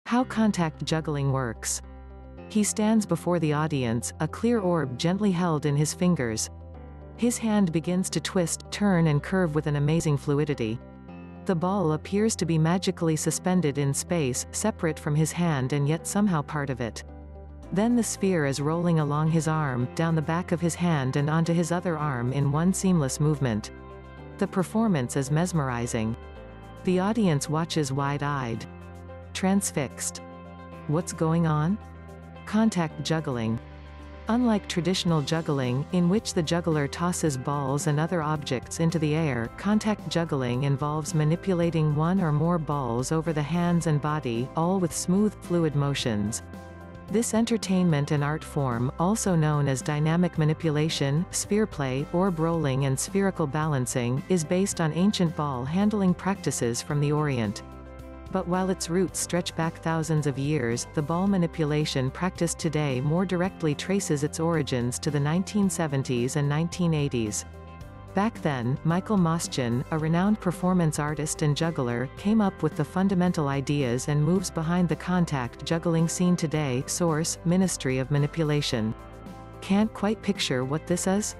How contact juggling works. He stands before the audience, a clear orb gently held in his fingers. His hand begins to twist, turn and curve with an amazing fluidity. The ball appears to be magically suspended in space, separate from his hand and yet somehow part of it. Then the sphere is rolling along his arm, down the back of his hand and onto his other arm in one seamless movement. The performance is mesmerizing. The audience watches wide-eyed, transfixed. What's going on? Contact juggling. Unlike traditional juggling, in which the juggler tosses balls and other objects into the air, contact juggling involves manipulating one or more balls over the hands and body, all with smooth, fluid motions. This entertainment and art form, also known as dynamic manipulation, sphere play, orb rolling and spherical balancing, is based on ancient ball handling practices from the Orient. But while its roots stretch back thousands of years, the ball manipulation practiced today more directly traces its origins to the 1970s and 1980s. Back then, Michael Moschin, a renowned performance artist and juggler, came up with the fundamental ideas and moves behind the contact juggling scene today. Source: Ministry of Manipulation. Can't quite picture what this is?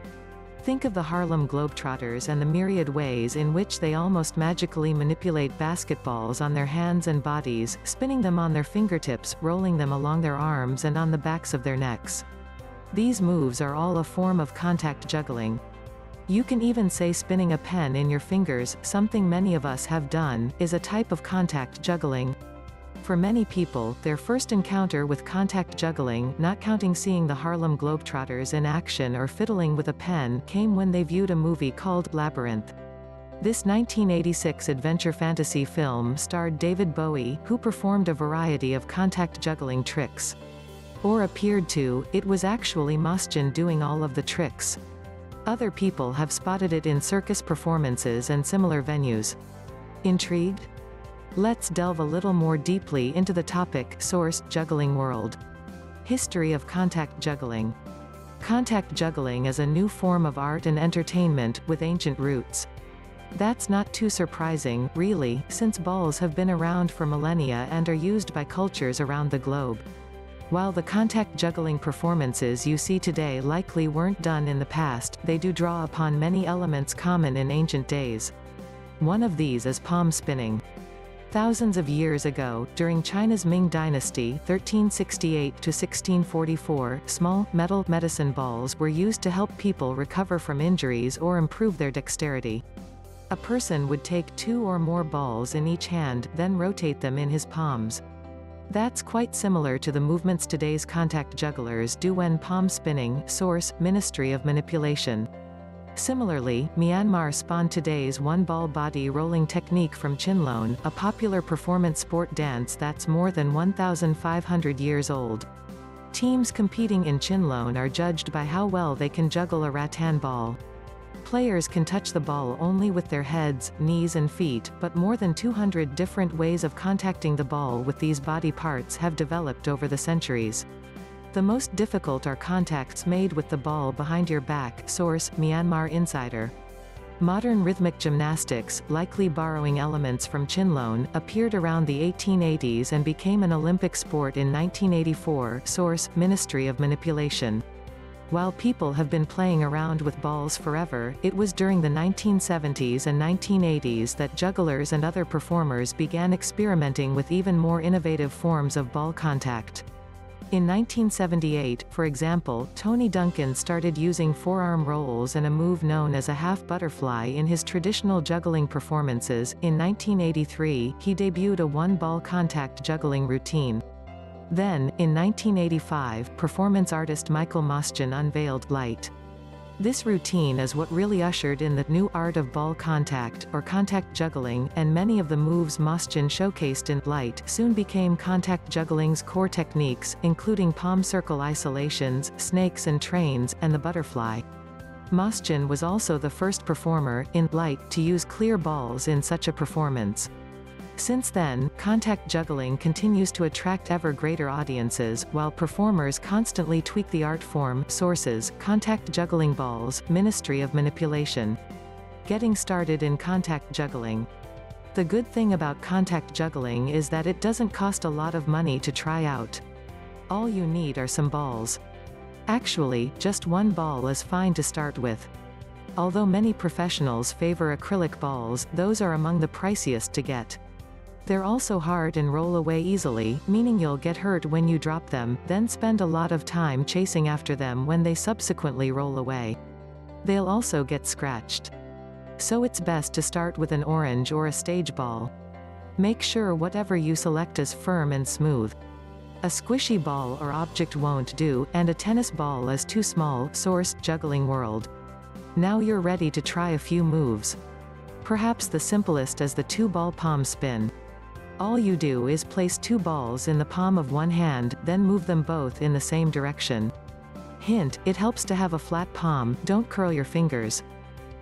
Think of the Harlem Globetrotters and the myriad ways in which they almost magically manipulate basketballs on their hands and bodies, spinning them on their fingertips, rolling them along their arms and on the backs of their necks. These moves are all a form of contact juggling. You can even say spinning a pen in your fingers, something many of us have done, is a type of contact juggling. For many people, their first encounter with contact juggling, not counting seeing the Harlem Globetrotters in action or fiddling with a pen, came when they viewed a movie called Labyrinth. This 1986 adventure fantasy film starred David Bowie, who performed a variety of contact juggling tricks. Or appeared to. It was actually Moschin doing all of the tricks. Other people have spotted it in circus performances and similar venues. Intrigued? Let's delve a little more deeply into the topic. Source: Juggling World. History of contact juggling. Contact juggling is a new form of art and entertainment, with ancient roots. That's not too surprising, really, since balls have been around for millennia and are used by cultures around the globe. While the contact juggling performances you see today likely weren't done in the past, they do draw upon many elements common in ancient days. One of these is palm spinning. Thousands of years ago, during China's Ming Dynasty 1368 to 1644, small, metal medicine balls were used to help people recover from injuries or improve their dexterity. A person would take 2 or more balls in each hand, then rotate them in his palms. That's quite similar to the movements today's contact jugglers do when palm spinning. Source: Ministry of Manipulation. Similarly, Myanmar spawned today's one-ball body rolling technique from Chinlone, a popular performance sport dance that's more than 1,500 years old. Teams competing in Chinlone are judged by how well they can juggle a rattan ball. Players can touch the ball only with their heads, knees and feet, but more than 200 different ways of contacting the ball with these body parts have developed over the centuries. The most difficult are contacts made with the ball behind your back. Source: Myanmar Insider. Modern rhythmic gymnastics, likely borrowing elements from Chinlone, appeared around the 1880s and became an Olympic sport in 1984. Source: Ministry of Manipulation. While people have been playing around with balls forever, it was during the 1970s and 1980s that jugglers and other performers began experimenting with even more innovative forms of ball contact. In 1978, for example, Tony Duncan started using forearm rolls and a move known as a half butterfly in his traditional juggling performances. In 1983, he debuted a one-ball contact juggling routine. Then, in 1985, performance artist Michael Moschin unveiled Light. This routine is what really ushered in the new art of ball contact, or contact juggling, and many of the moves Moschin showcased in Light soon became contact juggling's core techniques, including palm circle isolations, snakes and trains, and the butterfly. Moschin was also the first performer, in Light, to use clear balls in such a performance. Since then, contact juggling continues to attract ever greater audiences, while performers constantly tweak the art form. Sources: Contact Juggling Balls, Ministry of Manipulation. Getting started in contact juggling. The good thing about contact juggling is that it doesn't cost a lot of money to try out. All you need are some balls. Actually, just one ball is fine to start with. Although many professionals favor acrylic balls, those are among the priciest to get. They're also hard and roll away easily, meaning you'll get hurt when you drop them, then spend a lot of time chasing after them when they subsequently roll away. They'll also get scratched. So it's best to start with an orange or a stage ball. Make sure whatever you select is firm and smooth. A squishy ball or object won't do, and a tennis ball is too small. Source: Juggling World. Now you're ready to try a few moves. Perhaps the simplest is the 2-ball palm spin. All you do is place 2 balls in the palm of one hand, then move them both in the same direction. Hint: it helps to have a flat palm, don't curl your fingers.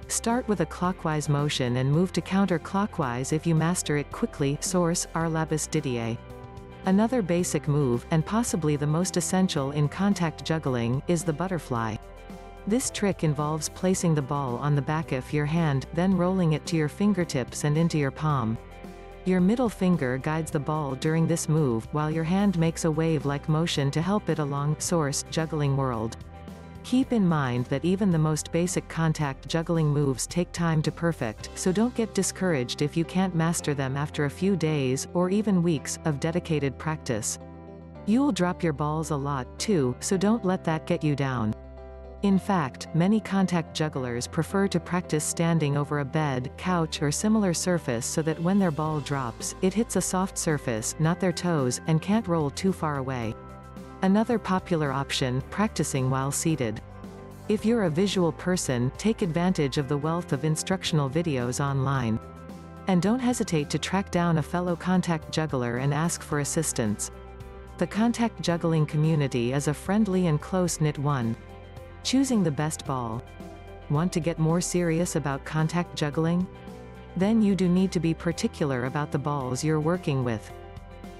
Start with a clockwise motion and move to counterclockwise if you master it quickly. Source: Arlabus Didier. Another basic move, and possibly the most essential in contact juggling, is the butterfly. This trick involves placing the ball on the back of your hand, then rolling it to your fingertips and into your palm. Your middle finger guides the ball during this move, while your hand makes a wave-like motion to help it along. Source: Juggling World. Keep in mind that even the most basic contact juggling moves take time to perfect, so don't get discouraged if you can't master them after a few days, or even weeks, of dedicated practice. You'll drop your balls a lot, too, so don't let that get you down. In fact, many contact jugglers prefer to practice standing over a bed, couch or similar surface so that when their ball drops, it hits a soft surface, not their toes, and can't roll too far away. Another popular option: practicing while seated. If you're a visual person, take advantage of the wealth of instructional videos online. And don't hesitate to track down a fellow contact juggler and ask for assistance. The contact juggling community is a friendly and close-knit one. Choosing the best ball. Want to get more serious about contact juggling? Then you do need to be particular about the balls you're working with.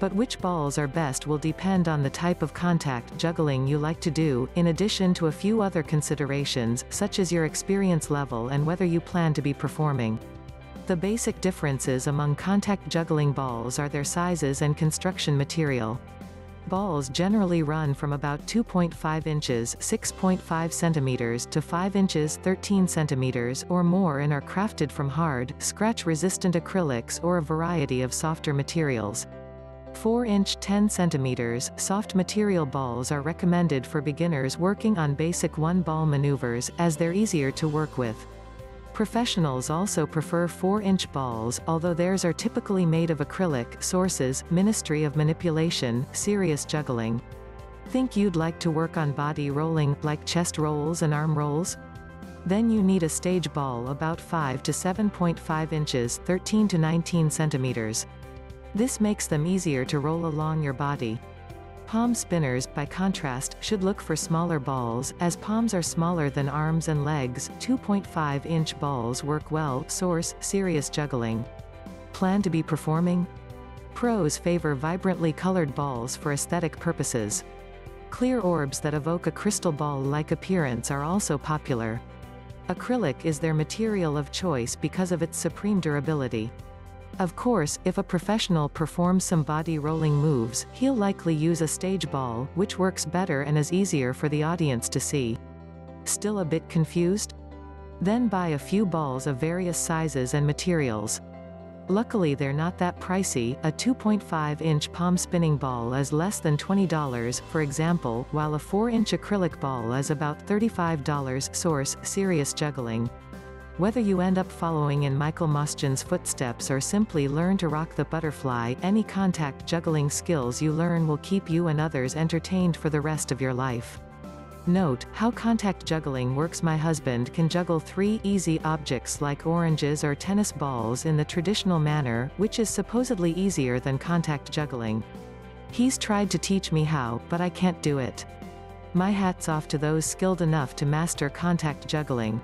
But which balls are best will depend on the type of contact juggling you like to do, in addition to a few other considerations, such as your experience level and whether you plan to be performing. The basic differences among contact juggling balls are their sizes and construction material. Balls generally run from about 2.5 inches (6.5 centimeters) to 5 inches (13 centimeters) or more and are crafted from hard, scratch-resistant acrylics or a variety of softer materials. 4-inch (10 centimeters) soft material balls are recommended for beginners working on basic one-ball maneuvers, as they're easier to work with. Professionals also prefer 4-inch balls, although theirs are typically made of acrylic. Sources: Ministry of Manipulation, Serious Juggling. Think you'd like to work on body rolling, like chest rolls and arm rolls? Then you need a stage ball about 5 to 7.5 inches (13 to 19 centimeters). This makes them easier to roll along your body. Palm spinners, by contrast, should look for smaller balls, as palms are smaller than arms and legs. 2.5-inch balls work well. Source: Serious Juggling. Plan to be performing? Pros favor vibrantly colored balls for aesthetic purposes. Clear orbs that evoke a crystal ball-like appearance are also popular. Acrylic is their material of choice because of its supreme durability. Of course, if a professional performs some body rolling moves, he'll likely use a stage ball, which works better and is easier for the audience to see. Still a bit confused? Then buy a few balls of various sizes and materials. Luckily they're not that pricey. A 2.5-inch palm spinning ball is less than $20, for example, while a 4-inch acrylic ball is about $35. Source: Serious Juggling. Whether you end up following in Michael Mostjan's footsteps or simply learn to rock the butterfly, any contact juggling skills you learn will keep you and others entertained for the rest of your life. Note how contact juggling works. My husband can juggle 3 easy objects like oranges or tennis balls in the traditional manner, which is supposedly easier than contact juggling. He's tried to teach me how, but I can't do it. My hat's off to those skilled enough to master contact juggling.